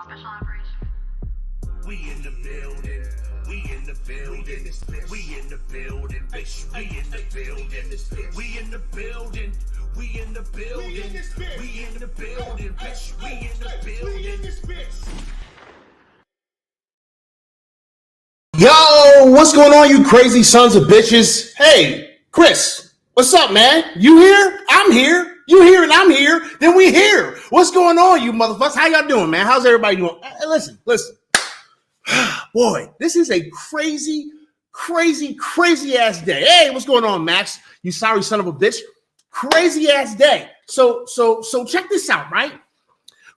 special operation. We in the building. We in the building. We in the building, bitch. We in the building. We in the building. We in the building. We in the building, bitch. We in the building. Yo, what's going on, you crazy sons of bitches? Hey, Chris, what's up, man? You here? I'm here. You here and I'm here. Then we here. What's going on, you motherfuckers? How y'all doing, man? How's everybody doing? Listen. Boy, this is a crazy ass day. Hey, what's going on, Max? You sorry son of a bitch. Crazy ass day. So check this out, right?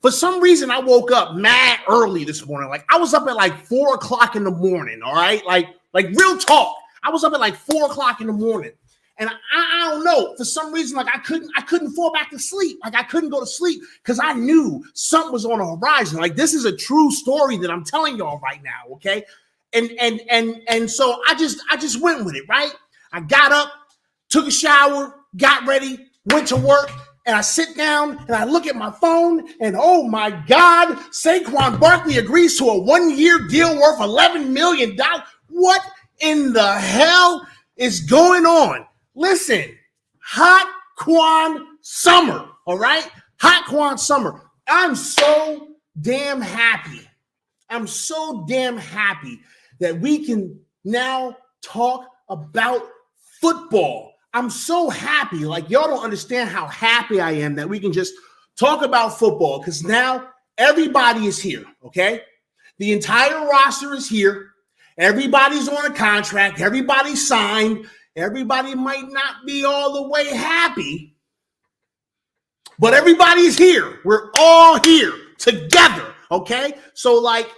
For some reason, I woke up mad early this morning. Like I was up at like 4 o'clock in the morning. All right, like real talk. I was up at like 4 o'clock in the morning, and I don't know. For some reason, like I couldn't fall back to sleep. Like I couldn't go to sleep because I knew something was on the horizon. Like this is a true story that I'm telling y'all right now. Okay, and so I just went with it. Right. I got up, took a shower, got ready, went to work. And I sit down and I look at my phone and oh my God, Quan Barkley agrees to a 1-year deal worth $11 million. What in the hell is going on? Listen, hot Quan summer, all right? Hot Quan summer. I'm so damn happy. I'm so damn happy that we can now talk about football. I'm so happy. Like, y'all don't understand how happy I am that we can just talk about football because now everybody is here, okay? The entire roster is here. Everybody's on a contract. Everybody's signed. Everybody might not be all the way happy, but everybody's here. We're all here together, okay? So, like,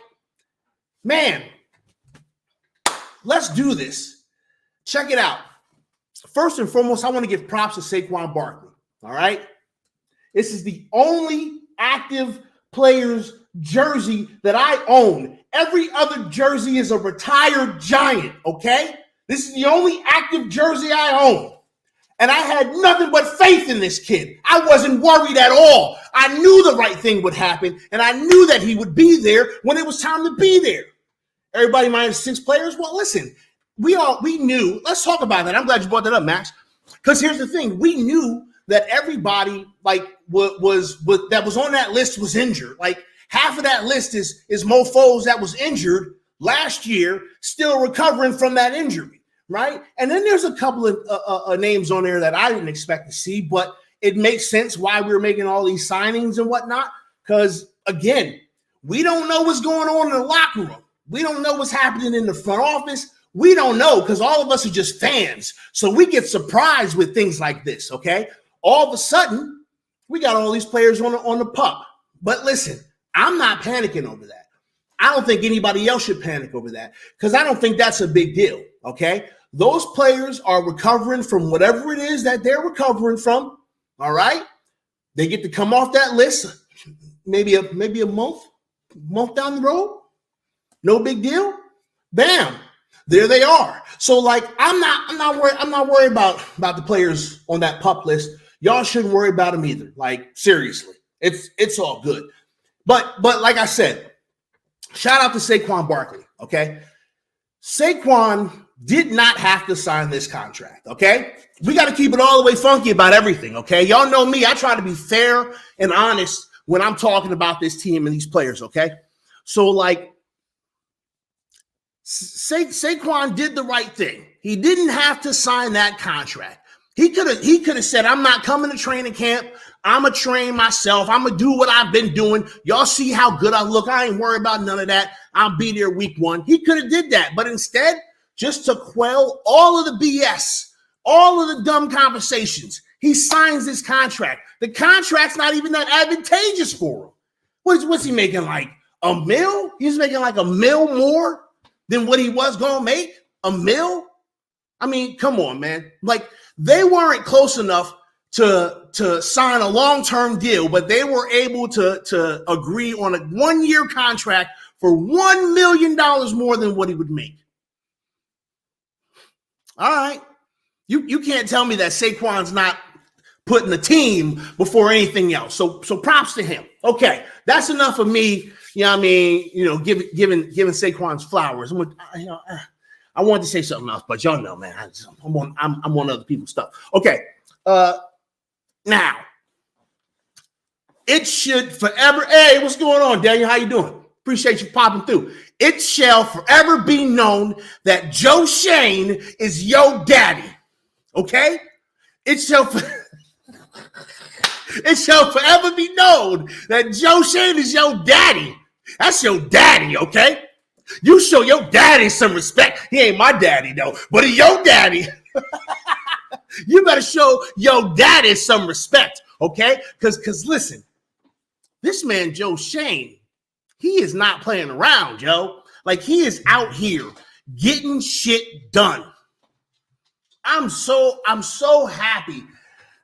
man, let's do this. Check it out. First and foremost, I want to give props to Saquon Barkley, all right? This is the only active player's jersey that I own. Every other jersey is a retired Giant, okay? This is the only active jersey I own. And I had nothing but faith in this kid. I wasn't worried at all. I knew the right thing would happen, and I knew that he would be there when it was time to be there. Everybody minus 6 players? Well, listen. We knew. Let's talk about that. I'm glad you brought that up, Max. Because here's the thing: we knew that everybody like was that was on that list was injured. Like half of that list is mofos that was injured last year, still recovering from that injury, right? And then there's a couple of names on there that I didn't expect to see, but it makes sense why we were making all these signings and whatnot. Because again, we don't know what's going on in the locker room. We don't know what's happening in the front office. We don't know because all of us are just fans. So we get surprised with things like this, okay? All of a sudden, we got all these players on the pup. But listen, I'm not panicking over that. I don't think anybody else should panic over that because I don't think that's a big deal, okay? Those players are recovering from whatever it is that they're recovering from, all right? They get to come off that list maybe a month down the road. No big deal. Bam. There they are. So like I'm not worried about the players on that pup list. Y'all shouldn't worry about them either. Like seriously. It's all good. But like I said, shout out to Saquon Barkley, okay? Saquon did not have to sign this contract, okay? We got to keep it all the way funky about everything, okay? Y'all know me. I try to be fair and honest when I'm talking about this team and these players, okay? So like Saquon did the right thing. He didn't have to sign that contract. He could have said, I'm not coming to training camp. I'm going to train myself. I'm going to do what I've been doing. Y'all see how good I look. I ain't worried about none of that. I'll be there week 1. He could have did that. But instead, just to quell all of the BS, all of the dumb conversations, he signs this contract. The contract's not even that advantageous for him. What's he making, like $1 million? He's making like $1 million more than what he was going to make? $1 million? I mean, come on, man. Like, they weren't close enough to sign a long-term deal, but they were able to agree on a 1-year contract for $1 million more than what he would make. All right. You can't tell me that Saquon's not putting the team before anything else. So props to him. Okay, that's enough of me you know what I mean, giving Saquon's flowers. I wanted to say something else, but y'all know, man, I'm on other people's stuff. Okay, now it should forever. Hey, what's going on, Daniel? How you doing? Appreciate you popping through. It shall forever be known that Joe Shane is your daddy. Okay, it shall forever be known that Joe Shane is your daddy. That's your daddy, okay? You show your daddy some respect. He ain't my daddy, though, but he's your daddy. You better show your daddy some respect, okay? Because listen, this man, Joe Shane, he is not playing around, Joe. Like, he is out here getting shit done. I'm so happy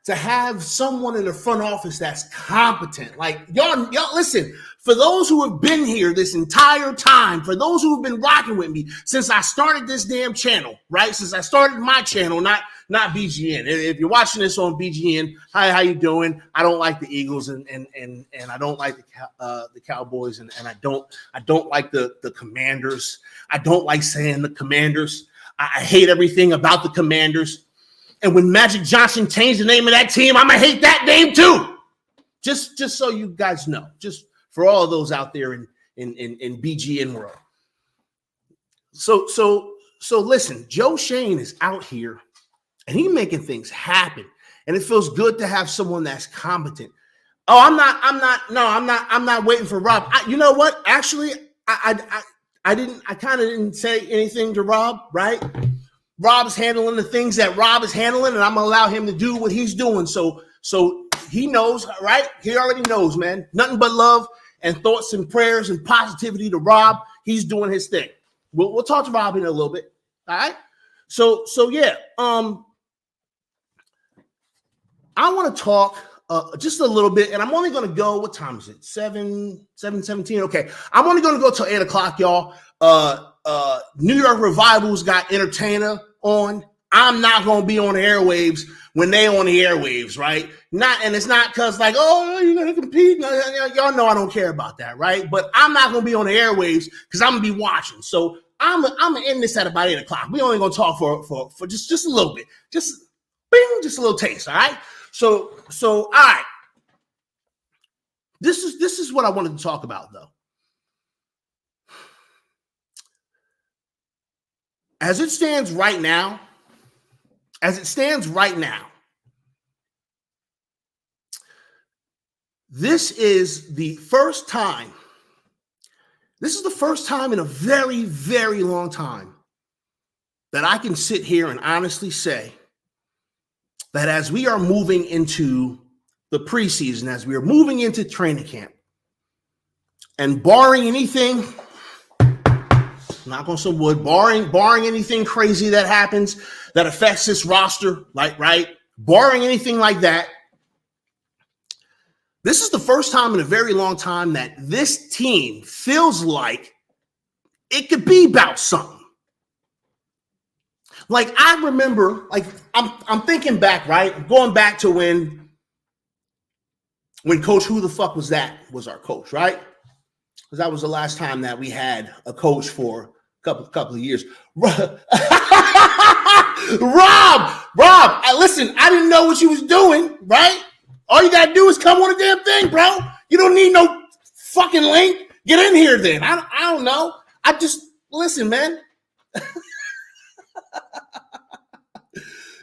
to have someone in the front office that's competent. Like, y'all listen, for those who have been here this entire time, for those who have been rocking with me since I started this damn channel, right? Since I started my channel, not BGN. If you're watching this on BGN, hi, how you doing? I don't like the Eagles and I don't like the Cowboys and I don't like the Commanders. I don't like saying the Commanders. I hate everything about the Commanders. And when Magic Johnson changed the name of that team, I'm gonna hate that name too. Just so you guys know, just for all of those out there in BGN world. So listen, Joe Shane is out here and he's making things happen. And it feels good to have someone that's competent. Oh, I'm not waiting for Rob. You know what? Actually, I kind of didn't say anything to Rob, right? Rob's handling the things that Rob is handling, and I'm gonna allow him to do what he's doing. So he knows, right? He already knows, man. Nothing but love and thoughts and prayers and positivity to Rob. He's doing his thing. We'll talk to Rob in a little bit. All right. So yeah. I want to talk just a little bit, and I'm only going to go. What time is it? 7:17. Okay, I'm only going to go till 8 o'clock, y'all. New York Revival's got Entertainer on. I'm not going to be on the airwaves when they on the airwaves, right? And it's not because like, oh, you're going to compete. No, y'all know I don't care about that, right? But I'm not going to be on the airwaves because I'm going to be watching. So I'm going to end this at about 8 o'clock. We only going to talk for just a little bit. Just a little taste, all right? So all right. This is what I wanted to talk about, though. As it stands right now, this is the first time in a very, very long time that I can sit here and honestly say that as we are moving into the preseason, as we are moving into training camp, and barring anything, knock on some wood, barring anything crazy that happens that affects this roster, like, right? Barring anything like that, this is the first time in a very long time that this team feels like it could be about something. Like, I remember, like, I'm thinking back, right? I'm going back to when Coach Who the Fuck Was That was our coach, right? Because that was the last time that we had a coach for a couple of years. Rob, listen, I didn't know what you was doing, right? All you gotta do is come on the damn thing, bro. You don't need no fucking link. Get in here then. I don't know. I just, listen, man.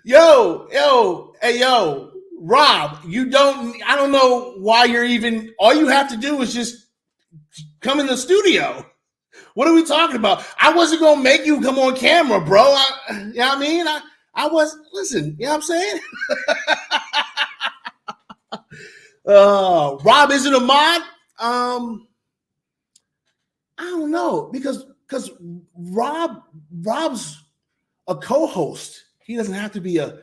Yo, Rob, I don't know why you're even, all you have to do is just come in the studio. What are we talking about? I wasn't going to make you come on camera, bro. You know what I mean? I was, listen, you know what I'm saying? Rob isn't a mod. I don't know, because Rob's a co-host. He doesn't have to be a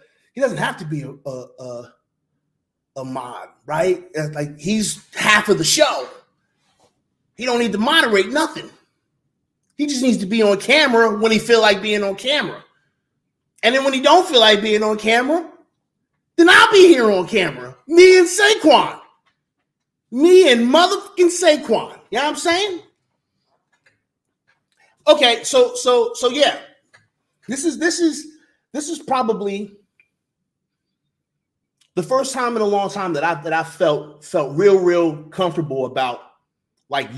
mod, right? Like, he's half of the show. He don't need to moderate nothing. He just needs to be on camera when he feel like being on camera. And then when he don't feel like being on camera, then I'll be here on camera. Me and Saquon. Me and motherfucking Saquon. You know You know what I'm saying? Okay, so yeah. This is probably the first time in a long time that I felt real comfortable about like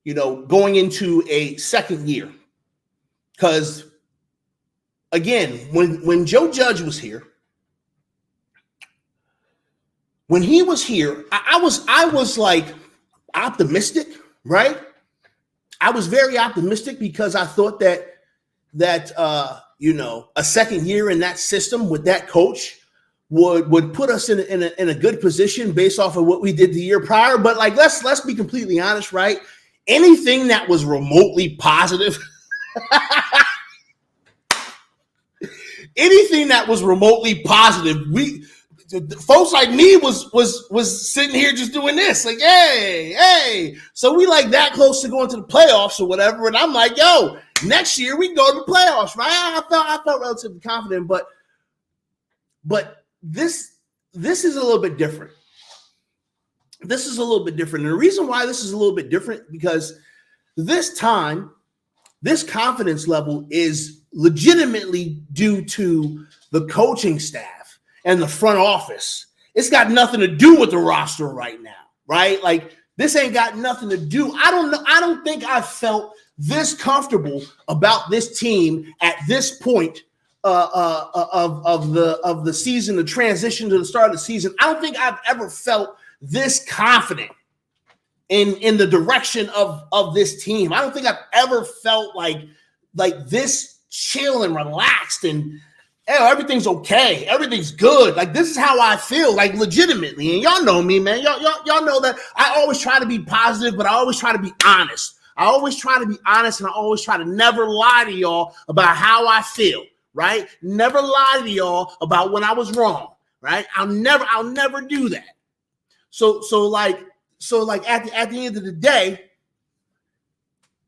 going into a second year. Because again, when Joe Judge was here, when he was here, I was like optimistic, right? I was very optimistic because I thought that a second year in that system with that coach would put us in a good position based off of what we did the year prior. But like let's be completely honest, right? Anything that was remotely positive, anything that was remotely positive, folks like me was sitting here just doing this, like, hey. So we like that close to going to the playoffs or whatever. And I'm like, yo, next year we can go to the playoffs, right? I felt relatively confident, but this is a little bit different. This is a little bit different. And the reason why this is a little bit different, because this time, this confidence level is legitimately due to the coaching staff and the front office. It's got nothing to do with the roster right now, right? Like this ain't got nothing to do. I don't know. I don't think I felt this comfortable about this team at this point of the season, the transition to the start of the season. I don't think I've ever felt this confident in the direction of this team. I don't think I've ever felt like this chill and relaxed and everything's okay, everything's good. Like this is how I feel, like legitimately. And y'all know me, man. Y'all know that I always try to be positive, but I always try to be honest. I always try to be honest, and I always try to never lie to y'all about how I feel, right? Never lie to y'all about when I was wrong, right? I'll never do that. So like at the end of the day,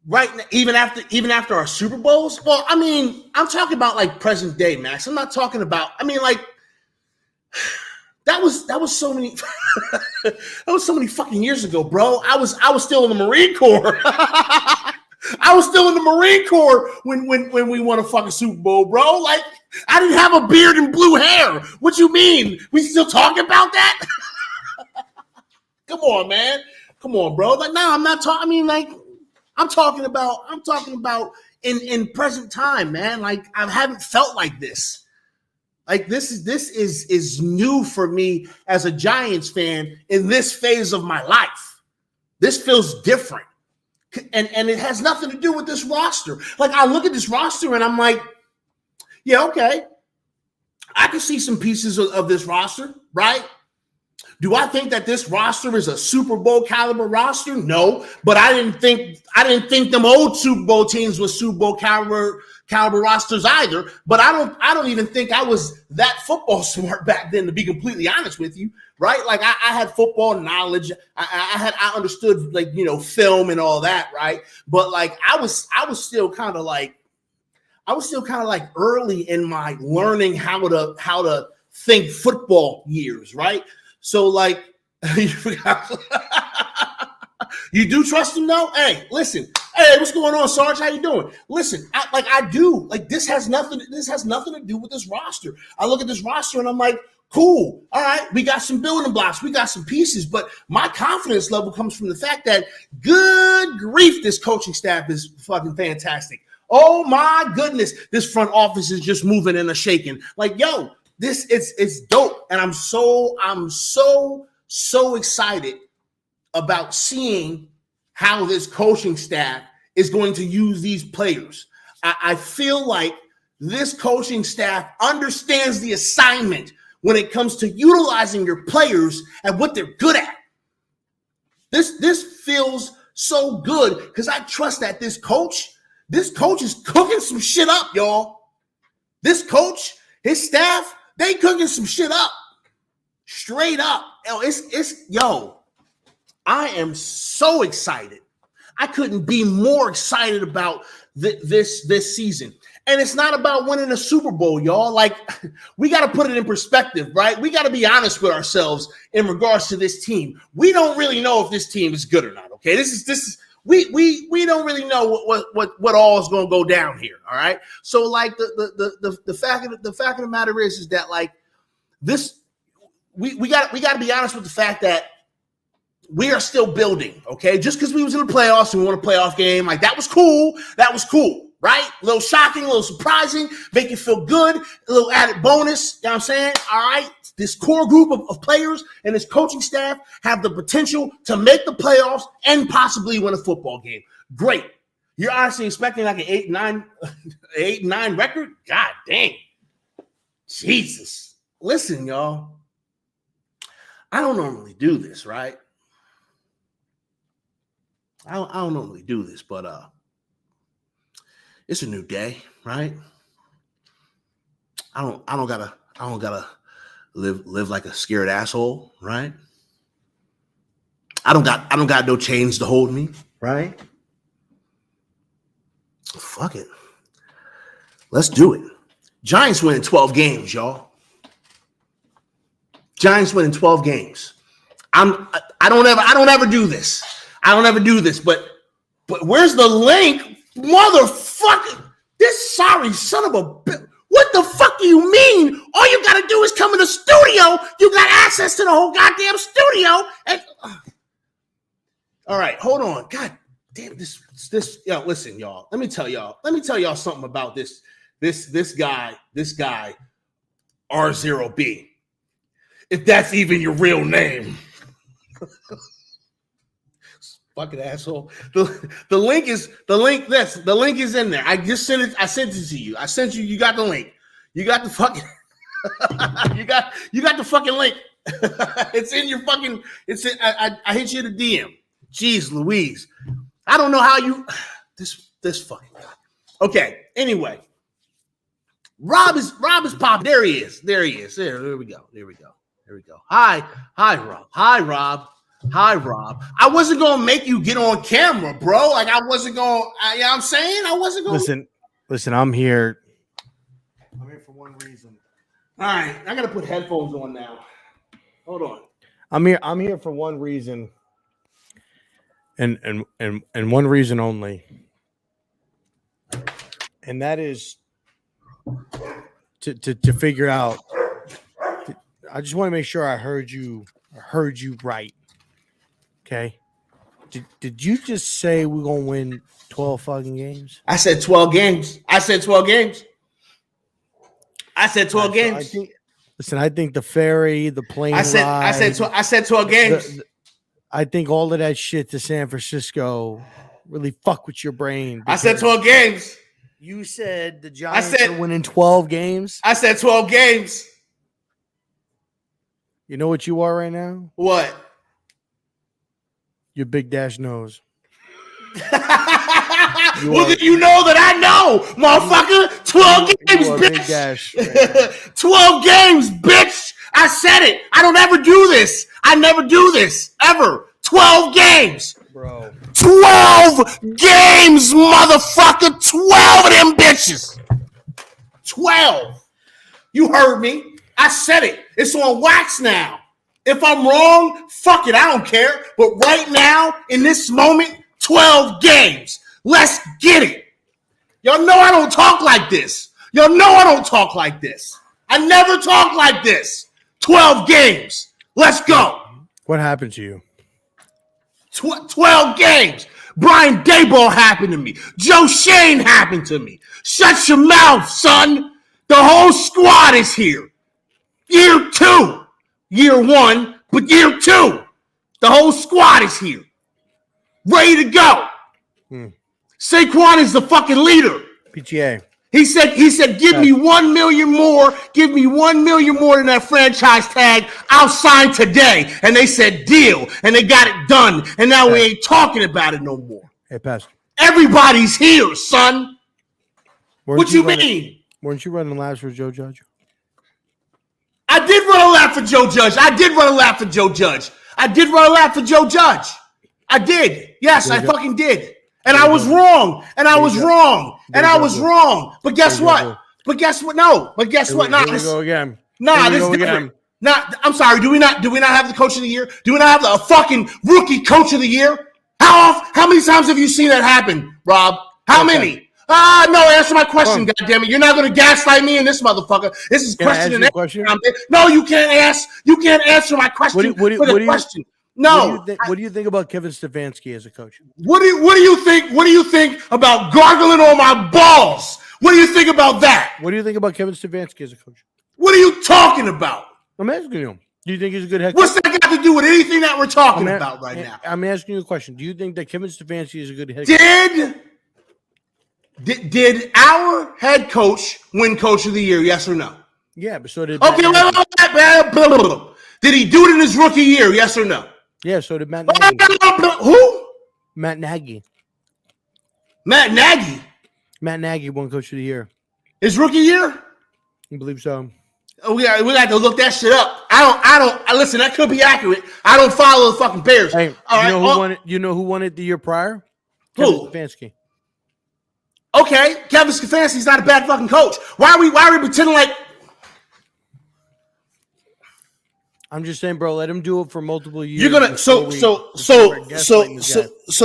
right, even after our Super Bowls, well, I mean, I'm talking about like present day, Max. I'm not talking about, I mean, like that was so many that was so many fucking years ago, bro. I was still in the Marine Corps. I was still in the Marine Corps when we won a fucking Super Bowl, bro. Like I didn't have a beard and blue hair. What you mean? We still talking about that? Come on, man. Come on, bro. Like, no, I'm not talking. I mean, like, I'm talking about in present time, man. Like, I haven't felt like this. Like, this is new for me as a Giants fan in this phase of my life. This feels different. And it has nothing to do with this roster. Like, I look at this roster and I'm like, yeah, okay. I can see some pieces of this roster, right? Do I think that this roster is a Super Bowl caliber roster? No, but I didn't think them old Super Bowl teams were Super Bowl caliber rosters either. But I don't even think I was that football smart back then, to be completely honest with you, right? Like I had football knowledge. I understood, like, you know, film and all that, right? But like I was still kind of like early in my learning how to think football years, right? So, like, you do trust him, though? Hey, listen. Hey, what's going on, Sarge? How you doing? Listen, I do. Like, this has nothing to do with this roster. I look at this roster and I'm like, cool. All right, we got some building blocks. We got some pieces. But my confidence level comes from the fact that, good grief, this coaching staff is fucking fantastic. Oh, my goodness. This front office is just moving and a shaking. Like, yo. It's dope, and I'm so excited about seeing how this coaching staff is going to use these players. I feel like this coaching staff understands the assignment when it comes to utilizing your players and what they're good at. This feels so good because I trust that this coach is cooking some shit up, y'all. This coach, his staff, they cooking some shit up, straight up. Yo, I am so excited. I couldn't be more excited about this season. And it's not about winning a Super Bowl, y'all. Like, we got to put it in perspective, right? We got to be honest with ourselves in regards to this team. We don't really know if this team is good or not. Okay, we don't really know what all is going to go down here. All right. So like the fact of the matter is that like this, we got to be honest with the fact that we are still building. Okay, just because we was in the playoffs and we won a playoff game, like that was cool. That was cool. Right? A little shocking, a little surprising, make you feel good, a little added bonus. You know what I'm saying? All right. This core group of players and this coaching staff have the potential to make the playoffs and possibly win a football game. Great. You're honestly expecting like an 8-9 record? God dang. Jesus. Listen, y'all. I don't normally do this, right? I don't normally do this, but it's a new day, right? I don't gotta live like a scared asshole, right? I don't got no chains to hold me, right? Fuck it. Let's do it. Giants winning 12 games, y'all. Giants winning 12 games. I don't ever do this. I don't ever do this, but where's the link? Motherfucker, this sorry son of a bitch. What the fuck do you mean? All you gotta do is come in the studio. You got access to the whole goddamn studio. And all right, hold on. God damn this. Yo, listen, y'all. Let me tell y'all something about this guy, RZeroB. If that's even your real name. Fucking asshole. The link is in there. I just sent it. I sent it to you. You got the link. You got the fucking you got the fucking link. It's in your fucking I hit you the DM. Jeez Louise. I don't know how you this fucking guy. Okay, anyway. Rob is popping. There he is. There we go. Hi, Rob. Hi, Rob. I wasn't going to make you get on camera, bro. Like, I wasn't going to, you know what I'm saying? I wasn't going to. Listen, I'm here. I'm here for one reason. All right. I got to put headphones on now. Hold on. I'm here for one reason. And one reason only. And that is to figure out. I just want to make sure I heard you right. Okay. Did you just say we're gonna win 12 fucking games? I said 12 games. I said 12 games. I think the ferry, the plane I said 12 games. I think all of that shit to San Francisco really fuck with your brain. I said 12 games. You said the Giants are winning 12 games. I said 12 games. You know what you are right now? What? Your big dash nose. Well, then you know that I know, motherfucker. 12 games, bitch. Dash, 12 games, bitch. I said it. I don't ever do this. I never do this, ever. 12 games. Bro. 12 games, motherfucker. 12 of them bitches. 12. You heard me. I said it. It's on wax now. If I'm wrong, fuck it. I don't care. But right now, in this moment, 12 games. Let's get it. Y'all know I don't talk like this. I never talk like this. 12 games. Let's go. What happened to you? 12 games. Brian Daboll happened to me. Joe Shane happened to me. Shut your mouth, son. The whole squad is here. Year 2. Year 1, but year 2. The whole squad is here. Ready to go. Quan is the fucking leader. PTA. He said, give me 1 million more. Give me 1 million more than that franchise tag. I'll sign today. And they said deal. And they got it done. And now we ain't talking about it no more. Hey, Pest. Everybody's here, son. What you mean? Weren't you running laps for Joe Judge? I did run a lap for Joe Judge. I did. Yes, I fucking did. And I was wrong. And I was wrong. And I was wrong. But guess what? But guess what? No. But guess what? Here we go again. Nah, this is different. Nah, I'm sorry. Do we not have the coach of the year? Do we not have a fucking rookie coach of the year? How many times have you seen that happen, Rob? How many? No, answer my question, goddammit. You're not going to gaslight me and this motherfucker. This is question and answer. No, you can't ask. You can't answer my question question. No. What do you think about Kevin Stefanski as a coach? What do you think? What do you think about gargling on my balls? What do you think about that? What do you think about Kevin Stefanski as a coach? What are you talking about? I'm asking you. Do you think he's a good head coach? What's that got to do with anything that we're talking about right now? I'm asking you a question. Do you think that Kevin Stefanski is a good head coach? Did our head coach win coach of the year? Yes or no? Yeah, but so did. Okay, did he do it in his rookie year? Yes or no? Yeah, so did Matt Nagy. Who? Matt Nagy. Matt Nagy. Matt Nagy won coach of the year. His rookie year? I believe so. We got to look that shit up. I don't listen, that could be accurate. I don't follow the fucking Bears. Hey, you know who won it the year prior? Kevin Stefanski. Okay, Kevin Stefanski's not a bad fucking coach. Why are we pretending like? I'm just saying, bro. Let him do it for multiple years. You're gonna so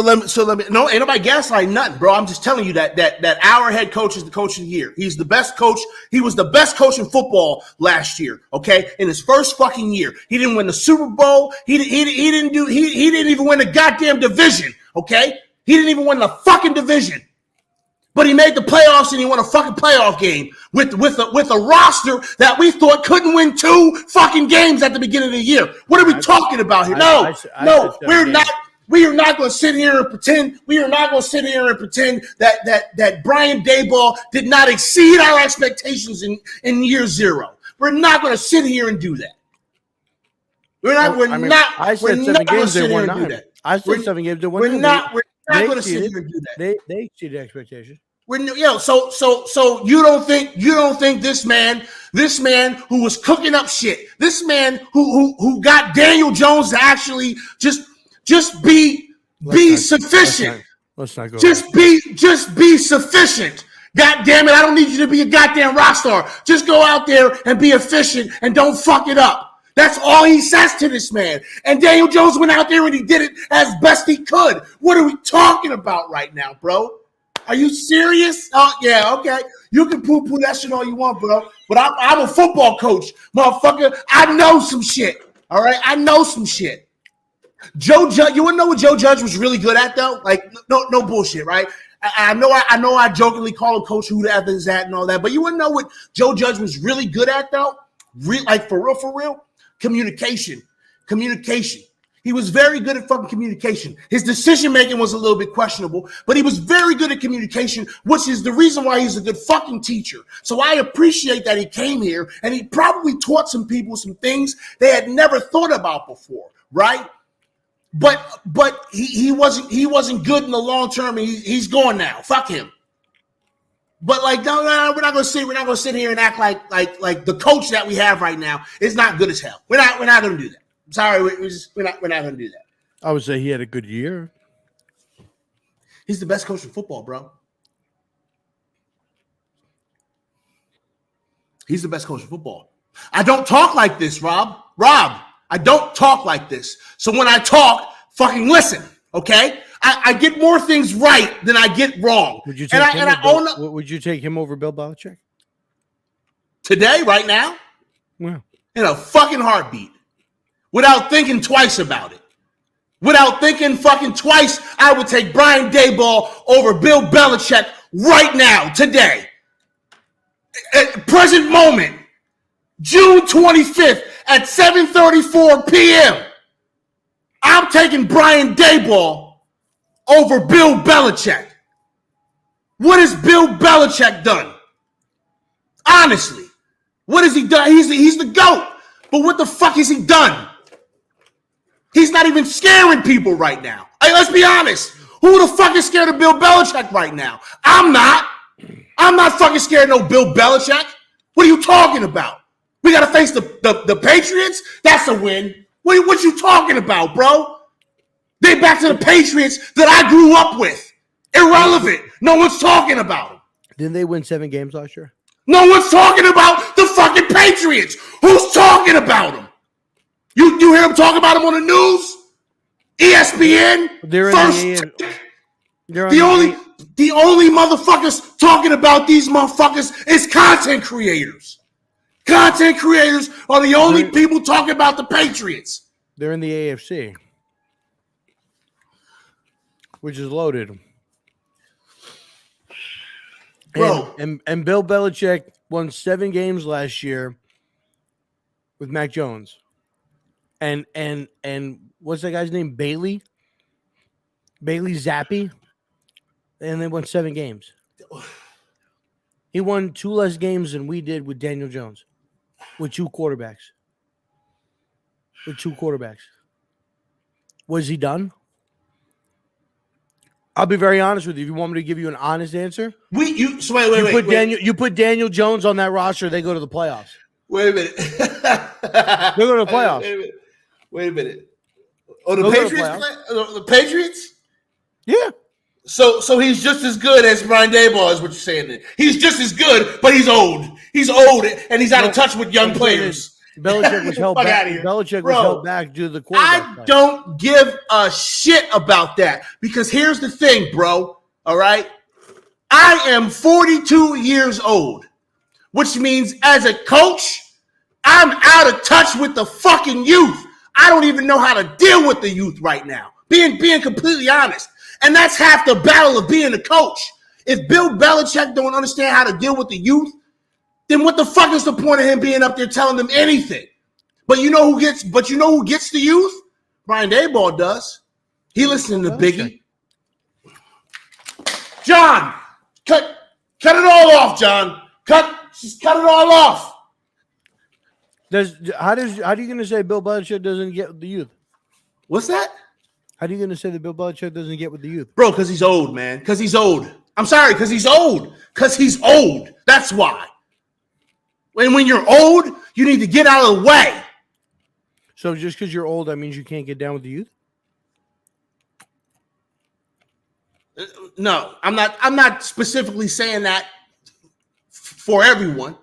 let me. No, ain't nobody gaslighting nothing, bro. I'm just telling you that our head coach is the coach of the year. He's the best coach. He was the best coach in football last year. Okay, in his first fucking year, he didn't win the Super Bowl. He didn't even win the goddamn division. Okay, he didn't even win the fucking division. But he made the playoffs and he won a fucking playoff game with a roster that we thought couldn't win 2 fucking games at the beginning of the year. What are we talking about here? No, we are not going to sit here and pretend. We are not going to sit here and pretend that Brian Daboll did not exceed our expectations in year 0. We're not going to sit here and do that. I said 7 games they won 9. I said 7 games they won 9. We're not going to sit here and do that. They exceeded expectations. So you don't think this man who was cooking up shit, this man who got Daniel Jones to actually just be sufficient. Let's not go. Just be sufficient. God damn it! I don't need you to be a goddamn rock star. Just go out there and be efficient and don't fuck it up. That's all he says to this man. And Daniel Jones went out there and he did it as best he could. What are we talking about right now, bro? Are you serious? Oh, yeah, okay. You can poo-poo that shit all you want, bro. But I'm a football coach, motherfucker. I know some shit, all right? I know some shit. Joe Judge, you want to know what Joe Judge was really good at, though? Like, no bullshit, right? I know I jokingly call him Coach Who the F is that and all that, but you want to know what Joe Judge was really good at, though? Like, for real? Communication. He was very good at fucking communication. His decision-making was a little bit questionable, but he was very good at communication, which is the reason why he's a good fucking teacher. So I appreciate that he came here, and he probably taught some people some things they had never thought about before, right? But he wasn't good in the long term, and he's gone now. Fuck him. But like, no, we're not gonna sit here and act like the coach that we have right now is not good as hell. We're not gonna do that. Sorry, we're not going to do that. I would say he had a good year. He's the best coach in football, bro. He's the best coach in football. I don't talk like this, Rob. I don't talk like this. So when I talk, fucking listen, okay? I get more things right than I get wrong. Would you take him over Bill Belichick? Today, right now? Yeah. In a fucking heartbeat. Without thinking twice about it. Without thinking fucking twice, I would take Brian Daboll over Bill Belichick right now, today. At present moment, June 25th at 7:34 p.m., I'm taking Brian Daboll over Bill Belichick. What has Bill Belichick done? Honestly, what has he done? He's the GOAT. But what the fuck has he done? He's not even scaring people right now. Hey, let's be honest. Who the fuck is scared of Bill Belichick right now? I'm not. I'm not fucking scared of no Bill Belichick. What are you talking about? We got to face the Patriots? That's a win. What you talking about, bro? They back to the Patriots that I grew up with Irrelevant. No one's talking about them. Didn't they win 7 games last year? No one's talking about the fucking Patriots. Who's talking about them? You hear them talk about them on the news? ESPN? They're The only motherfuckers talking about these motherfuckers is content creators. Content creators are the only people talking about the Patriots. They're in the AFC, which is loaded. Bro. And Bill Belichick won 7 games last year with Mac Jones. And what's that guy's name? Bailey Zappi. And they won 7 games. He won 2 less games than we did with Daniel Jones. With 2 quarterbacks. Was he done? I'll be very honest with you. If you want me to give you an honest answer, Wait. You put Daniel Jones on that roster, they go to the playoffs. Wait a minute. They go to the playoffs. Wait a minute. Oh, the Patriots? The Patriots? Yeah. So he's just as good as Brian Daboll is what you're saying. He's just as good, but he's old. He's old, and he's out of touch with young players. Belichick was held back. Belichick was held back due to the quarterback. I don't give a shit about that because here's the thing, bro. All right? I am 42 years old, which means as a coach, I'm out of touch with the fucking youth. I don't even know how to deal with the youth right now, being completely honest. And that's half the battle of being a coach. If Bill Belichick don't understand how to deal with the youth, then what the fuck is the point of him being up there telling them anything? But you know who gets the youth? Brian Daboll does. He listens to Biggie. John, cut it all off, John. Just cut it all off. How are you going to say Bill Belichick doesn't get with the youth? What's that? How are you going to say that Bill Belichick doesn't get with the youth? Bro, because he's old, man. Because he's old. I'm sorry, because he's old. Because he's old. That's why. When you're old, you need to get out of the way. So just because you're old, that means you can't get down with the youth? No, I'm not specifically saying that for everyone.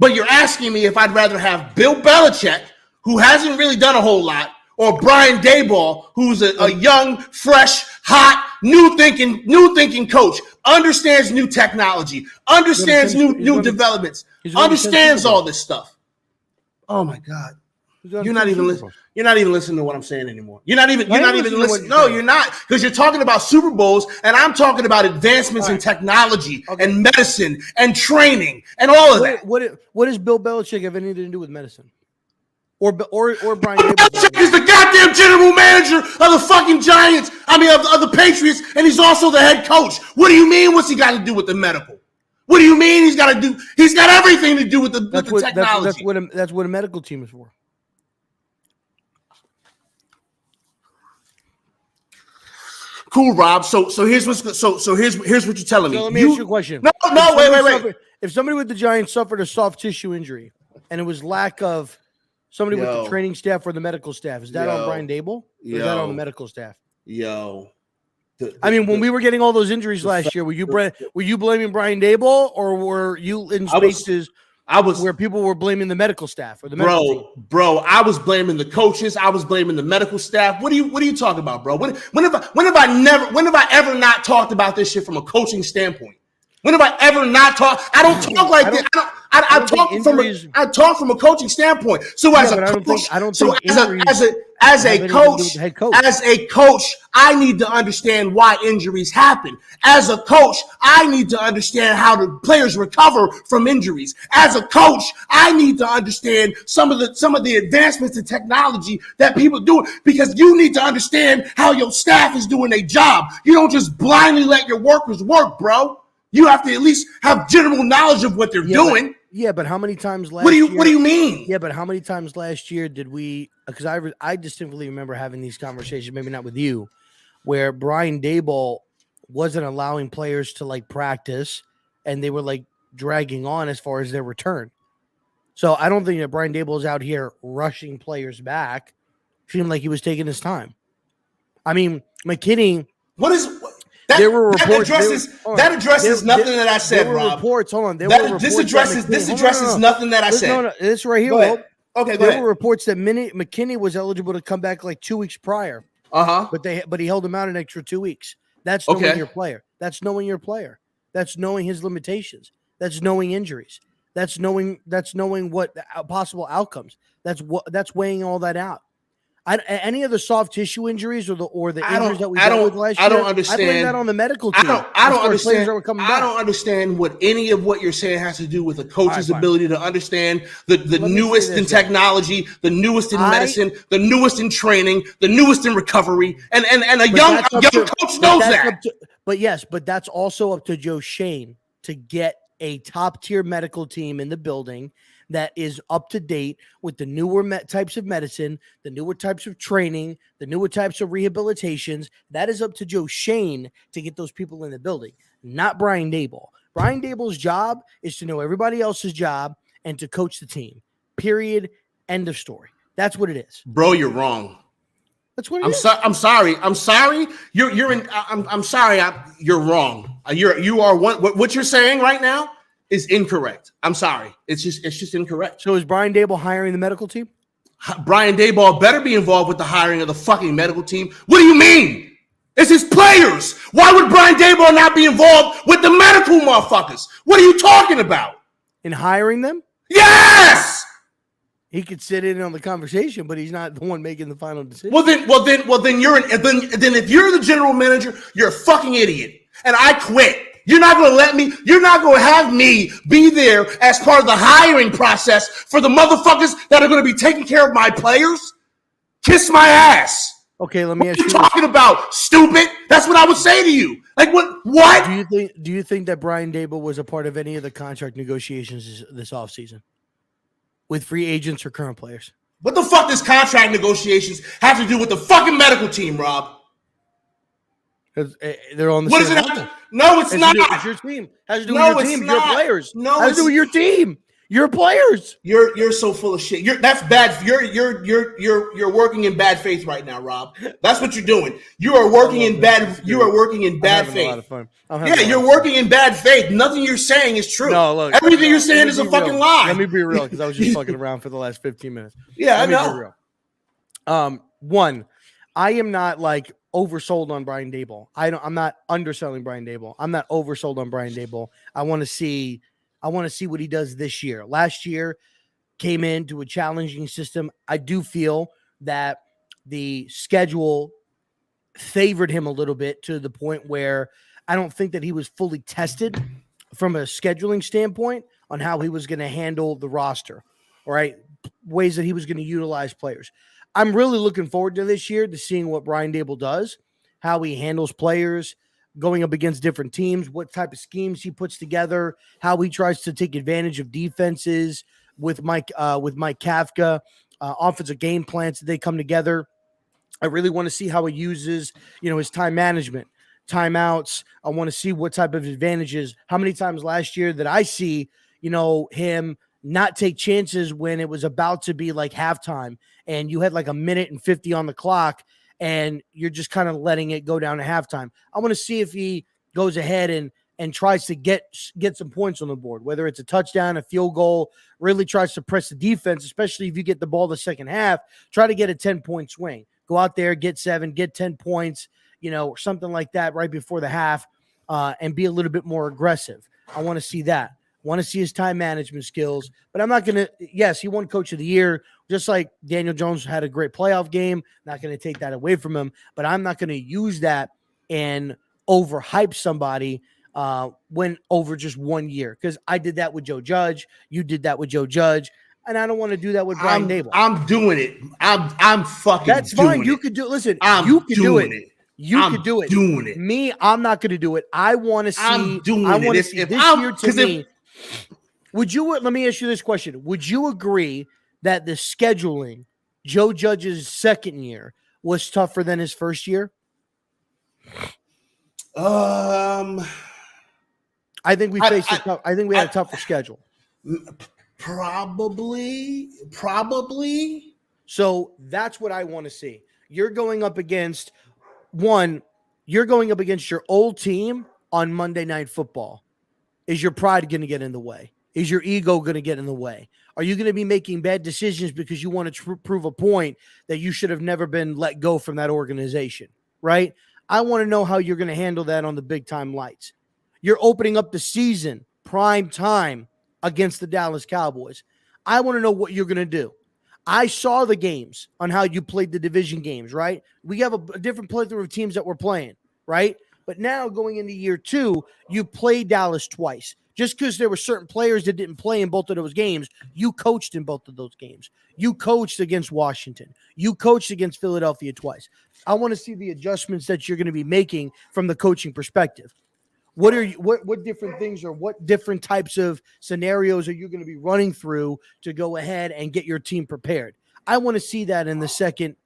But you're asking me if I'd rather have Bill Belichick, who hasn't really done a whole lot, or Brian Daboll, who's a young, fresh, hot, new thinking coach, understands new technology, understands new developments, understands all this stuff. Oh my God. You're not even listening to what I'm saying anymore. You're not even listening. No, you're not, because you're talking about Super Bowls, and I'm talking about advancements in technology and medicine and training and all of that. What does Bill Belichick have anything to do with medicine? Or Brian Daboll? Belichick is the goddamn general manager of the fucking Giants. I mean, of the Patriots, and he's also the head coach. What do you mean? What's he got to do with the medical? What do you mean he's got to do? He's got everything to do with the technology. That's what a medical team is for. Cool, Rob. So here's what you're telling me. So let me ask you a question. No, wait. If somebody with the Giants suffered a soft tissue injury, and it was lack of somebody with the training staff or the medical staff, is that on Brian Daboll? Or is that on the medical staff? When we were getting all those injuries last year, were you blaming Brian Daboll, or were you in spaces where people were blaming the medical staff or the medical team? Bro, I was blaming the coaches. I was blaming the medical staff. What are you talking about, bro? When have I ever not talked about this shit from a coaching standpoint? When have I ever not talked? I don't talk like this. I talk from a coaching standpoint. So as a coach, I need to understand why injuries happen. As a coach, I need to understand how the players recover from injuries. As a coach, I need to understand some of the advancements in technology that people do, because you need to understand how your staff is doing their job. You don't just blindly let your workers work, bro. You have to at least have general knowledge of what they're doing. But how many times last What do year? you mean? Yeah, but how many times last year did we? Because I distinctly remember having these conversations, maybe not with you, where Brian Daboll wasn't allowing players to practice, and they were dragging on as far as their return. So I don't think that Brian Daboll is out here rushing players back. Seemed like he was taking his time. I mean, McKinney. There were reports. That addresses nothing that I said, there were Rob. Reports. Hold on. There were reports. This addresses nothing that I said. No, this right here. Go ahead. Okay, go ahead. There were reports that McKinney was eligible to come back like 2 weeks prior. But he held him out an extra 2 weeks. That's knowing your player. That's knowing your player. That's knowing his limitations. That's knowing injuries. That's knowing what possible outcomes. That's weighing all that out. Any of the soft tissue injuries or the injuries that we dealt with last year, I don't understand. I blame that on the medical team. I don't understand. I don't understand what any of what you're saying has to do with a coach's ability to understand the newest in technology, the newest in medicine, the newest in training, the newest in recovery, and a young coach knows that. But that's also up to Joe Shane to get a top tier medical team in the building that is up to date with the newer types of medicine, the newer types of training, the newer types of rehabilitations. That is up to Joe Shane to get those people in the building, not Brian Daboll. Brian Daboll's job is to know everybody else's job and to coach the team. Period. End of story. That's what it is. Bro, you're wrong. That's what it is. I'm sorry. I'm sorry. I'm sorry. You're wrong. You are one. What you're saying right now is incorrect. I'm sorry. It's just incorrect. So is Brian Daboll hiring the medical team? Brian Daboll better be involved with the hiring of the fucking medical team. What do you mean? It's his players. Why would Brian Daboll not be involved with the medical motherfuckers? What are you talking about? In hiring them? Yes. He could sit in on the conversation, but he's not the one making the final decision. Then if you're the general manager, you're a fucking idiot. And I quit. You're not going to have me be there as part of the hiring process for the motherfuckers that are going to be taking care of my players? Kiss my ass. Okay, let me ask you. What are you talking about, stupid? That's what I would say to you. Like, what? Do you think that Brian Daboll was a part of any of the contract negotiations this offseason with free agents or current players? What the fuck does contract negotiations have to do with the fucking medical team, Rob? They're on the same level. No, it's not. It's your team. Has to do with your team. Your players. No, has to do with your team. Your players. You're so full of shit. That's bad. You're working in bad faith right now, Rob. That's what you're doing. You are working in bad. You are working in bad faith. A lot of fun. Yeah, you're working in bad faith. Nothing you're saying is true. No, look. Everything you're saying is a fucking lie. Let me be real, because I was just fucking around for the last 15 minutes. Yeah, I know. One, I am not like oversold on Brian Daboll. I'm not underselling Brian Daboll. I'm not oversold on Brian Daboll. I want to see what he does this year. Last year came into a challenging system. I do feel that the schedule favored him a little bit, to the point where I don't think that he was fully tested from a scheduling standpoint on how he was going to handle the roster, right? Ways that he was going to utilize players. I'm really looking forward to this year, to seeing what Brian Daboll does, how he handles players, going up against different teams, what type of schemes he puts together, how he tries to take advantage of defenses with Mike Kafka, offensive game plans that they come together. I really want to see how he uses, his time management, timeouts. I want to see what type of advantages. How many times last year that I see, him not take chances when it was about to be like halftime and you had like 1:50 on the clock and you're just kind of letting it go down to halftime. I want to see if he goes ahead and tries to get some points on the board, whether it's a touchdown, a field goal, really tries to press the defense, especially if you get the ball the second half, try to get a 10-point swing. Go out there, get 7, get 10 points, or something like that right before the half, and be a little bit more aggressive. I want to see that. Want to see his time management skills, but I'm not going to, yes, he won Coach of the Year, just like Daniel Jones had a great playoff game. Not going to take that away from him, but I'm not going to use that and overhype somebody when over just 1 year, because I did that with Joe Judge. You did that with Joe Judge, and I don't want to do that with Brian Daboll. I'm doing it. I'm fucking That's doing fine. it. You could do it. Listen, you could do it. You could do it. Doing it. Me, I'm not going to do it. I want to see. I'm doing I want to it. see this year to me. Would you? Let me ask you this question: would you agree that the scheduling, Joe Judge's second year, was tougher than his first year? I think we faced. I think we had a tougher schedule. Probably. So that's what I want to see. You're going up against one you're going up against your old team on Monday Night Football. Is your pride going to get in the way? Is your ego going to get in the way? Are you going to be making bad decisions because you want to prove a point that you should have never been let go from that organization, right? I want to know how you're going to handle that on the big time lights. You're opening up the season, prime time, against the Dallas Cowboys. I want to know what you're going to do. I saw the games on how you played the division games, right? We have a different plethora of teams that we're playing, right? But now going into year 2, you played Dallas twice. Just because there were certain players that didn't play in both of those games, you coached in both of those games. You coached against Washington. You coached against Philadelphia twice. I want to see the adjustments that you're going to be making from the coaching perspective. What different things or what different types of scenarios are you going to be running through to go ahead and get your team prepared? I want to see that in the second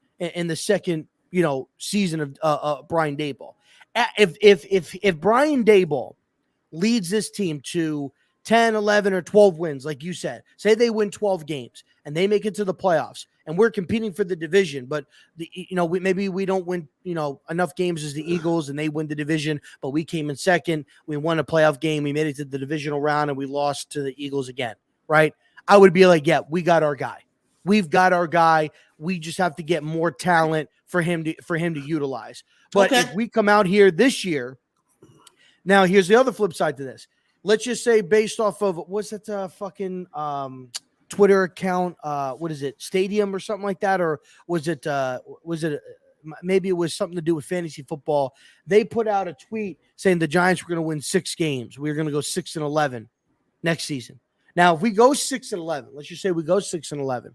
season of Brian Daboll. If Brian Daboll leads this team to 10, 11, or 12 wins, like you said, say they win 12 games and they make it to the playoffs and we're competing for the division, but maybe we don't win, enough games as the Eagles and they win the division, but we came in second. We won a playoff game. We made it to the divisional round and we lost to the Eagles again. Right. I would be like, yeah, we got our guy. We've got our guy. We just have to get more talent for him to utilize. But if we come out here this year, now here's the other flip side to this. Let's just say based off of what's that fucking Twitter account? What is it? Stadium or something like that? Or was it maybe it was something to do with fantasy football? They put out a tweet saying the Giants were going to win 6 games. We were going to go 6-11 next season. Now, if we go 6-11, let's just say we go 6-11,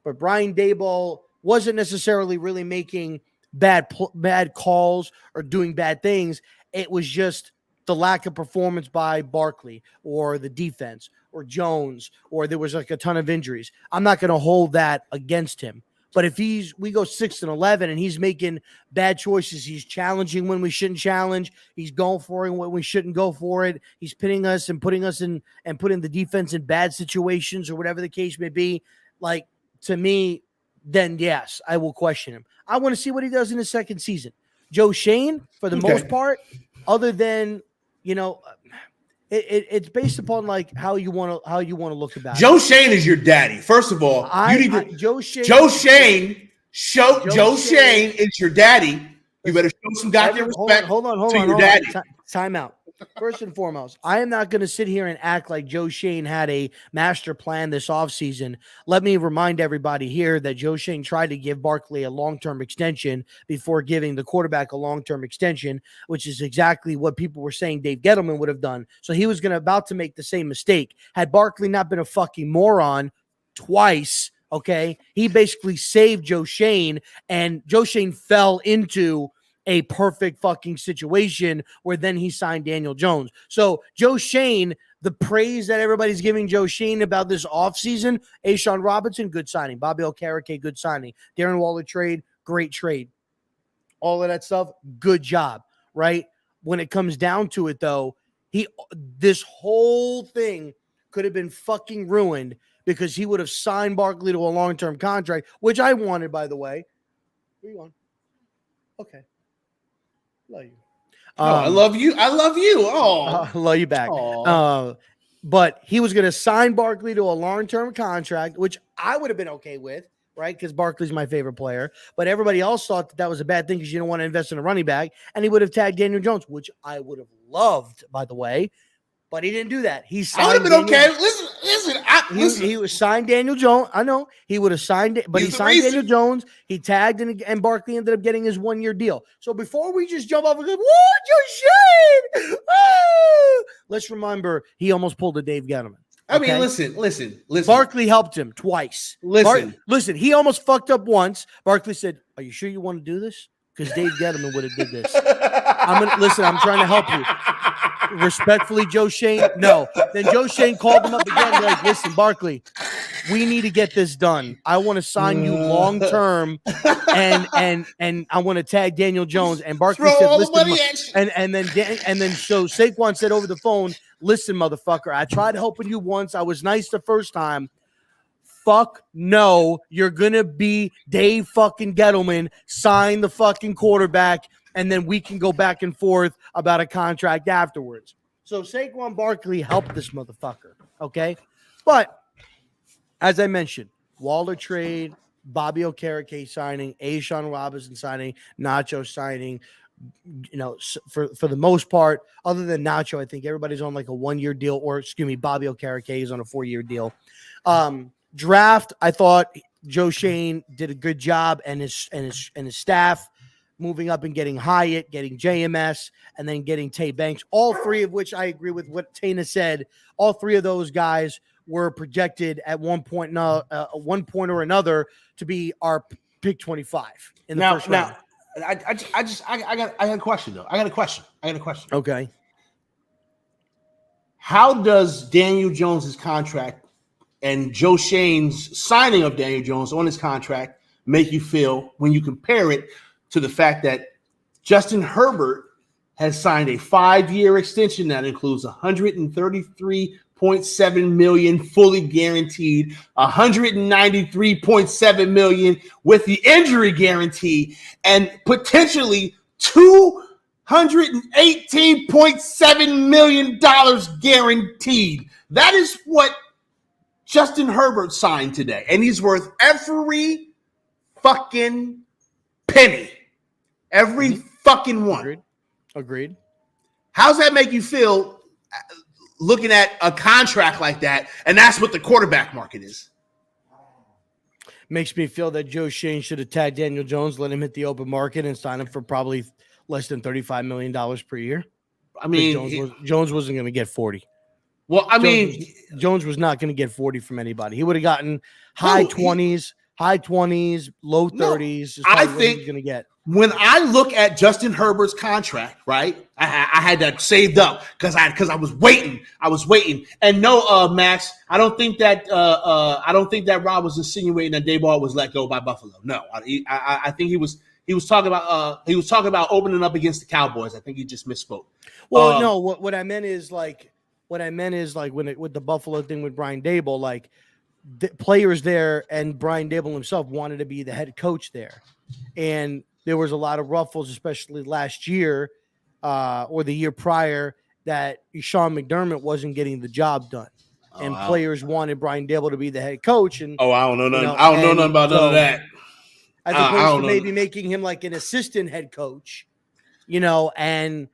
but Brian Daboll wasn't necessarily really making bad calls or doing bad things. It was just the lack of performance by Barkley or the defense or Jones, or there was like a ton of injuries. I'm not going to hold that against him. But if we go 6-11 and he's making bad choices, he's challenging when we shouldn't challenge, he's going for it when we shouldn't go for it, he's pinning us and putting us in and putting the defense in bad situations or whatever the case may be, like, to me, then yes, I will question him. I want to see what he does in his second season. Joe Shane, for the most part, other than, it's based upon like how you want to look about Joe Shane is your daddy. First of all, Joe Shane is your daddy. You better show some goddamn respect to your daddy. Time out. First and foremost, I am not going to sit here and act like Joe Shane had a master plan this offseason. Let me remind everybody here that Joe Shane tried to give Barkley a long-term extension before giving the quarterback a long-term extension, which is exactly what people were saying Dave Gettleman would have done. So he was about to make the same mistake. Had Barkley not been a fucking moron twice, okay, he basically saved Joe Shane, and Joe Shane fell into a perfect fucking situation where then he signed Daniel Jones. So Joe Shane, the praise that everybody's giving Joe Shane about this offseason, Ashawn Robinson, good signing. Bobby Okereke, good signing. Darren Waller trade, great trade. All of that stuff, good job, right? When it comes down to it, though, this whole thing could have been fucking ruined because he would have signed Barkley to a long-term contract, which I wanted, by the way. Where you on? Okay. Love you. I love you. I love you. Oh, I love you back. But he was going to sign Barkley to a long-term contract, which I would have been okay with, right? Because Barkley's my favorite player. But everybody else thought that was a bad thing because you don't want to invest in a running back. And he would have tagged Daniel Jones, which I would have loved, by the way. But he didn't do that. He signed. I would have been okay. Listen. He was signed Daniel Jones. I know he would have signed, but he signed Daniel Jones. He tagged and Barkley ended up getting his 1-year deal. So before we just jump off and go, "What you shade?" Let's remember he almost pulled a Dave Gettleman. I mean, listen. Barkley helped him twice. Listen. He almost fucked up once. Barkley said, "Are you sure you want to do this?" Because Dave Gettleman would have did this. I'm trying to help you. Respectfully, Joe Shane, no. Then Joe Shane called him up again, like, "Listen, Barkley, we need to get this done. I want to sign you long term, and I want to tag Daniel Jones." And Barkley said, "Listen," and then so Saquon said over the phone, "Listen, motherfucker, I tried helping you once. I was nice the first time. Fuck no, you're gonna be Dave fucking Gettleman. Sign the fucking quarterback. and then we can go back and forth about a contract afterwards. So Saquon Barkley helped this motherfucker, okay? But as I mentioned, Waller trade, Bobby Okereke signing, A'Shawn Robinson signing, Nacho signing. For the most part, other than Nacho, I think everybody's on like a 1-year deal, or excuse me, Bobby Okereke is on a 4-year deal. Draft, I thought Joe Shane did a good job, and his staff moving up and getting Hyatt, getting JMS, and then getting Tay Banks. All three of which I agree with what Tana said. All three of those guys were projected at one point or another to be our pick 25 in the first round. I got a question though. I got a question. Okay. How does Daniel Jones's contract and Joe Shane's signing of Daniel Jones on his contract make you feel when you compare it to the fact that Justin Herbert has signed a 5-year extension that includes $133.7 million fully guaranteed, $193.7 million with the injury guarantee, and potentially $218.7 million guaranteed. That is what Justin Herbert signed today, and he's worth every fucking penny. Every fucking one. Agreed. How's that make you feel looking at a contract like that? And that's what the quarterback market is. Makes me feel that Joe Shane should have tagged Daniel Jones, let him hit the open market, and sign him for probably less than $35 million per year. I mean, Jones wasn't going to get 40. Well, Jones was not going to get 40 from anybody. He would have gotten high 20s, low 30s. I think he's going to get. When I look at Justin Herbert's contract, right, I had that saved up because I was waiting. And no, Max, I don't think that Rob was insinuating that Daboll was let go by Buffalo. No, I think he was talking about opening up against the Cowboys. I think he just misspoke. Well, no, what I meant is like with the Buffalo thing with Brian Daboll, like the players there and Brian Daboll himself wanted to be the head coach there, and there was a lot of ruffles, especially last year or the year prior, that Sean McDermott wasn't getting the job done, and players wanted Brian Daboll to be the head coach. And I don't know nothing. I don't know nothing about none of that. As opposed to maybe making him like an assistant head coach, and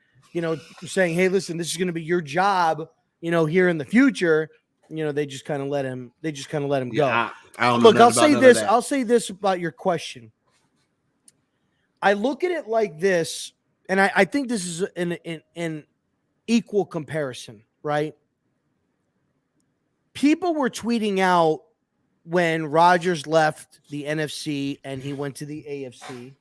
saying, "Hey, listen, this is going to be your job, here in the future." They just kind of let him. They just kind of let him go. I don't know. Look, I'll say this. I'll say this about your question. I look at it like this, and I think this is an equal comparison, right? People were tweeting out when Rodgers left the NFC and he went to the AFC,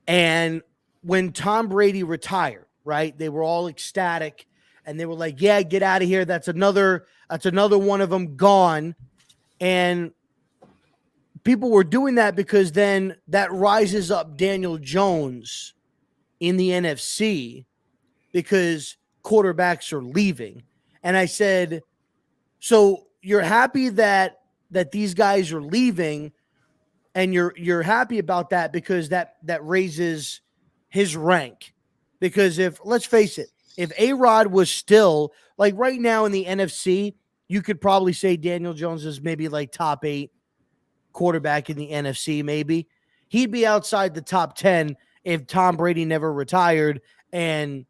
and when Tom Brady retired, right? They were all ecstatic, and they were like, "Yeah, get out of here. That's another one of them gone," and people were doing that because then that rises up Daniel Jones in the NFC because quarterbacks are leaving. And I said, so you're happy that these guys are leaving, and you're happy about that because that raises his rank. Because let's face it, if A-Rod was still like right now in the NFC, you could probably say Daniel Jones is maybe like top 8 quarterback in the NFC. Maybe he'd be outside the top 10 if Tom Brady never retired and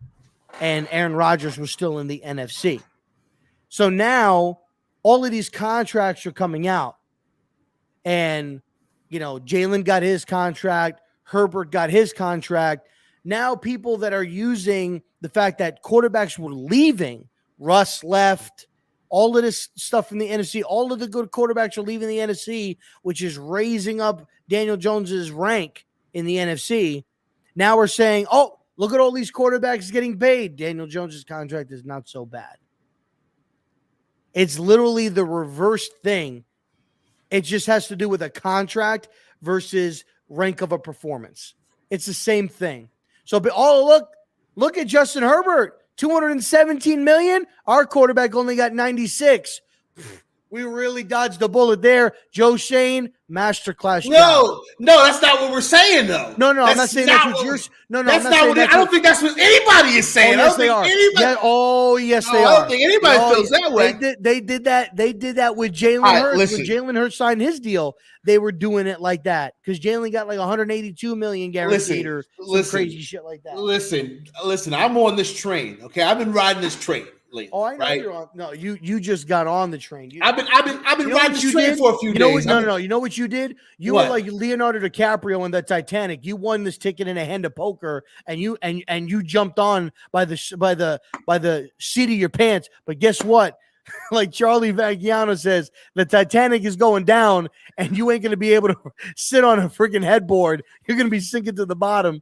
Aaron Rodgers was still in the NFC. So now all of these contracts are coming out, and Jalen got his contract, Herbert got his contract. Now people that are using the fact that quarterbacks were leaving, Russ left, all of this stuff from the NFC, all of the good quarterbacks are leaving the NFC, which is raising up Daniel Jones's rank in the NFC. Now we're saying, oh, look at all these quarterbacks getting paid. Daniel Jones's contract is not so bad. It's literally the reverse thing. It just has to do with a contract versus rank of a performance. It's the same thing. So, look at Justin Herbert. $217 million. Our quarterback only got 96. We really dodged the bullet there. Joe Shane, masterclass. job. No, that's not what we're saying, though. No, I'm not saying that's what you're. No, that's I'm not what. I don't think that's what anybody is saying. Oh, yes, they are. Yes, they are. I don't think anybody feels that way. They did that. They did that with Jalen Hurts. When Jalen Hurts signed his deal, they were doing it like that because Jalen got like 182 million guaranteed or some crazy shit like that. Listen. I'm on this train. Okay, I've been riding this train. Lately, oh, I know you're on. No, you just got on the train. I've been riding this train for a few days. No. You know what you did? You were like Leonardo DiCaprio in the Titanic. You won this ticket in a hand of poker, and you jumped on by the seat of your pants. But guess what? Like Charlie Vaggiano says, the Titanic is going down, and you ain't gonna be able to sit on a freaking headboard. You're gonna be sinking to the bottom.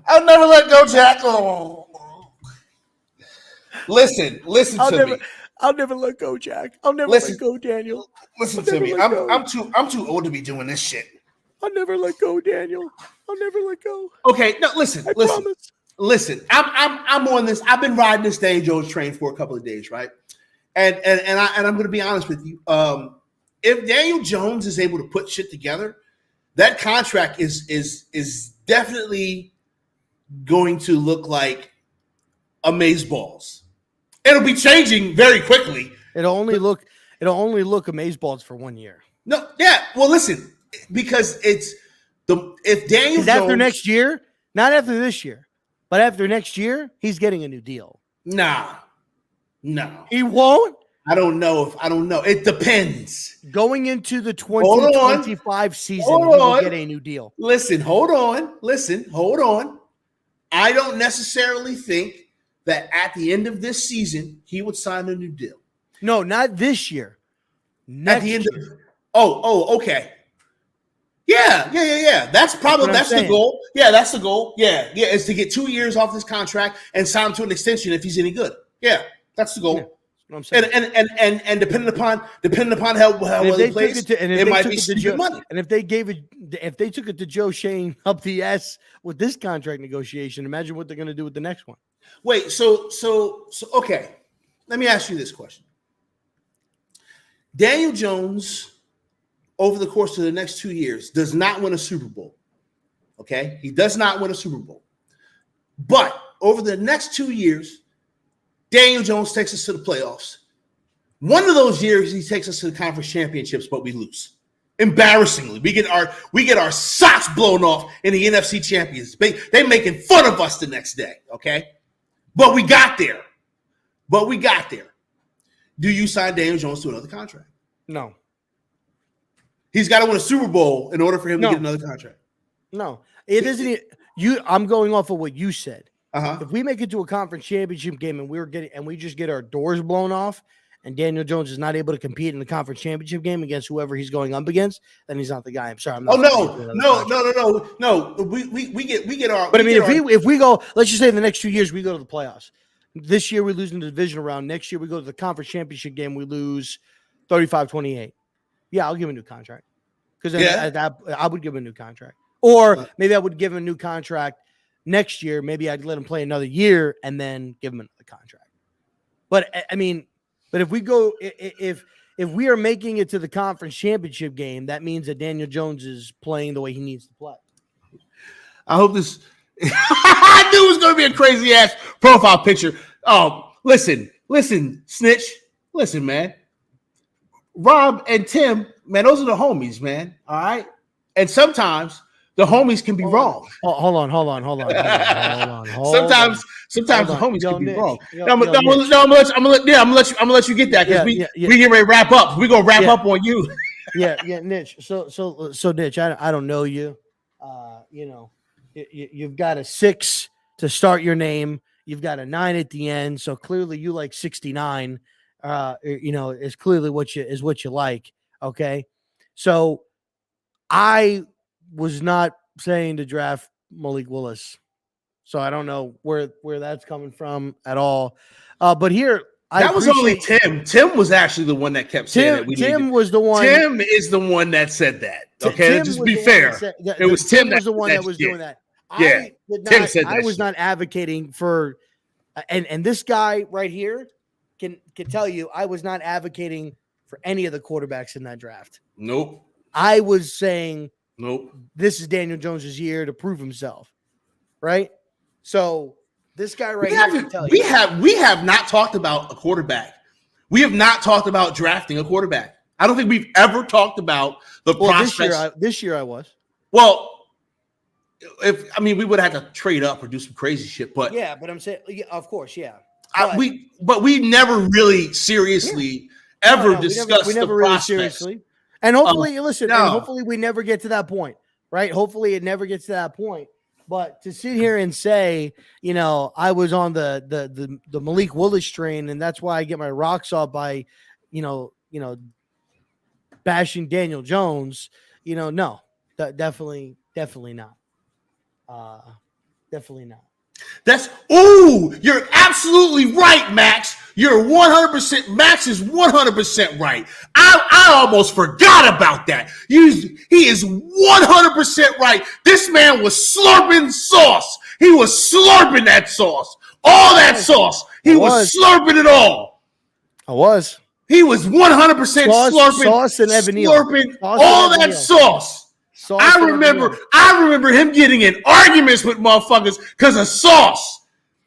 I'll never let go, Jack. Oh. Listen to me. I'll never let go, Jack. I'll never let go, Daniel. Listen to me. I'm too old to be doing this shit. I'll never let go, Daniel. I'll never let go. Okay, no, listen. I'm on this. I've been riding this Daniel Jones train for a couple of days, right? And I'm going to be honest with you. If Daniel Jones is able to put shit together, that contract is definitely going to look like amazeballs. It'll be changing very quickly. It'll only look amazeballs for 1 year. No, yeah. Well, listen, because if Daniel Jones after next year, not after this year, but after next year, he's getting a new deal. No, he won't. I don't know. It depends. Going into the 2025 season, he will get a new deal. Hold on. I don't necessarily think that at the end of this season, he would sign a new deal. No, not this year. Next year. Okay. Yeah. That's the goal. Yeah, that's the goal. Yeah, is to get 2 years off this contract and sign him to an extension if he's any good. Yeah, that's the goal. Yeah, that's what I'm saying. And depending upon how well he plays, it might be stupid money. And if they took it to Joe Shane up the ass with this contract negotiation, imagine what they're going to do with the next one. Wait, so okay. Let me ask you this question. Daniel Jones, over the course of the next 2 years, does not win a Super Bowl. Okay? He does not win a Super Bowl. But over the next 2 years, Daniel Jones takes us to the playoffs. One of those years, he takes us to the conference championships, but we lose. Embarrassingly, we get our socks blown off in the NFC Champions. They making fun of us the next day, okay? But we got there. Do you sign Daniel Jones to another contract? No. He's got to win a Super Bowl in order for him to get another contract. No, it isn't. I'm going off of what you said. Uh-huh. If we make it to a conference championship game and we just get our doors blown off, and Daniel Jones is not able to compete in the conference championship game against whoever he's going up against, then he's not the guy. I'm sorry. I'm not No. We get our. But I mean, if we go, let's just say in the next 2 years we go to the playoffs. This year we lose in the divisional round. Next year we go to the conference championship game. We lose 35-28. Yeah, I'll give him a new contract because I would give him a new contract, or maybe I would give him a new contract next year. Maybe I'd let him play another year and then give him another contract. But I mean. But if we go, if we are making it to the conference championship game, that means that Daniel Jones is playing the way he needs to play. I hope this. I knew it was going to be a crazy ass profile picture. Oh, listen, snitch. Listen, man. Rob and Tim, man, those are the homies, man. All right. And sometimes the homies can be wrong. Hold on. Sometimes the homies can be wrong. I'm gonna let you get that because we get ready to wrap up. We're gonna wrap up on you. yeah, Niche. So Niche, I don't know you. You've got a 6 to start your name. You've got a 9 at the end. So clearly you like 69. Is clearly what you like. Okay, so I was not saying to draft Malik Willis. So I don't know where that's coming from at all. But here, that was only Tim. Tim was actually the one that kept saying that. Tim was the one. Tim is the one that said that. Okay, just be fair. It was Tim was the one that was doing that. Yeah, Tim said that. I was not advocating for, and this guy right here can tell you, I was not advocating for any of the quarterbacks in that draft. Nope. I was saying, Nope. this is Daniel Jones's year to prove himself, right? So this guy right here can tell you. We have not talked about a quarterback. We have not talked about drafting a quarterback. I don't think we've ever talked about the prospects. This year I was. Well, we would have had to trade up or do some crazy shit, but yeah, but I'm saying, of course, yeah. But we never really seriously ever discussed the prospects. And hopefully, and hopefully we never get to that point, right? Hopefully it never gets to that point. But to sit here and say, I was on the Malik Willis train, and that's why I get my rocks off by, bashing Daniel Jones, no, definitely not. Definitely not. You're absolutely right, Max. You're 100%. Max is 100% right. I almost forgot about that. He is 100% right. This man was slurping sauce. He was slurping that sauce. All that sauce. He was slurping it all. I was. He was 100% slurping sauce and slurping all that sauce. I remember him getting in arguments with motherfuckers because of sauce.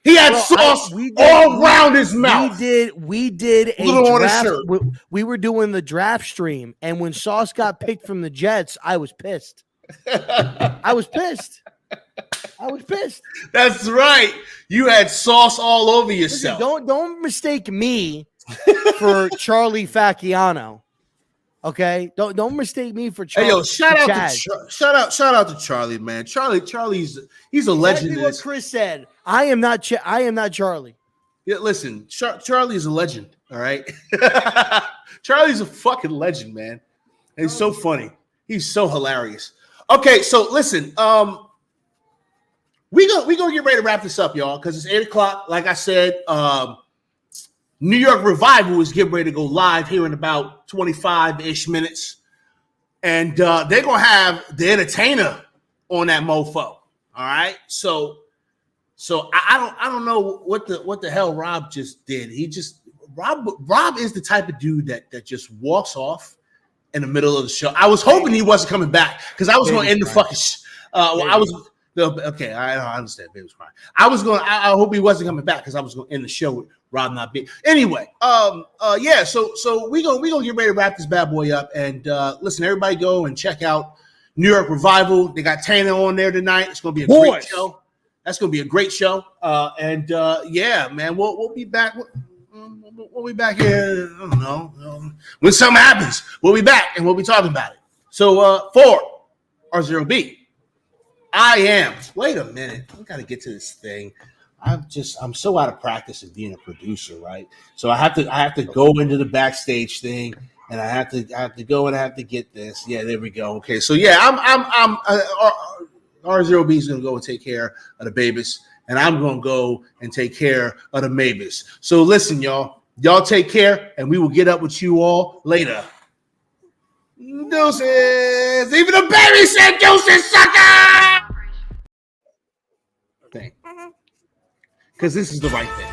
He had sauce all around his mouth. We did a draft. We were doing the draft stream, and when Sauce got picked from the Jets, I was pissed. I was pissed. That's right. You had sauce all over yourself. Listen, don't mistake me for Charlie Facciano. Okay, don't mistake me for Charlie. Hey, yo, shout out to Charlie, man. Charlie's a legend. Exactly what Chris said. I am not Charlie. Yeah, listen, Charlie is a legend. All right, Charlie's a fucking legend, man. And he's so funny. He's so hilarious. Okay, so listen, we gonna get ready to wrap this up, y'all, because it's 8:00. Like I said, New York Revival is getting ready to go live here in about 25-ish minutes. And they're going to have the entertainer on that mofo. All right. So I don't know what the hell Rob just did. Rob is the type of dude that just walks off in the middle of the show. I was hoping he wasn't coming back because I was going to end the fucking okay, I understand. Baby was crying. I hope he wasn't coming back because I was going to end the show with Rob not being. Anyway, yeah. So we gonna get ready to wrap this bad boy up. And listen, everybody, go and check out New York Revival. They got Tana on there tonight. It's gonna be a great show. That's gonna be a great show. Yeah, man, we'll be back. We'll be back here. I don't know. When something happens, we'll be back and we'll be talking about it. So for RZeroB. Wait a minute. We got to get to this thing. I'm so out of practice of being a producer, right? So I have to go into the backstage thing, and I have to go and I have to get this. Yeah, there we go. Okay, so yeah, RZeroB is gonna go and take care of the babies, and I'm gonna go and take care of the maybes. So listen, y'all take care, and we will get up with you all later. Deuces. Even the baby said deuces, sucker. Because this is the right thing.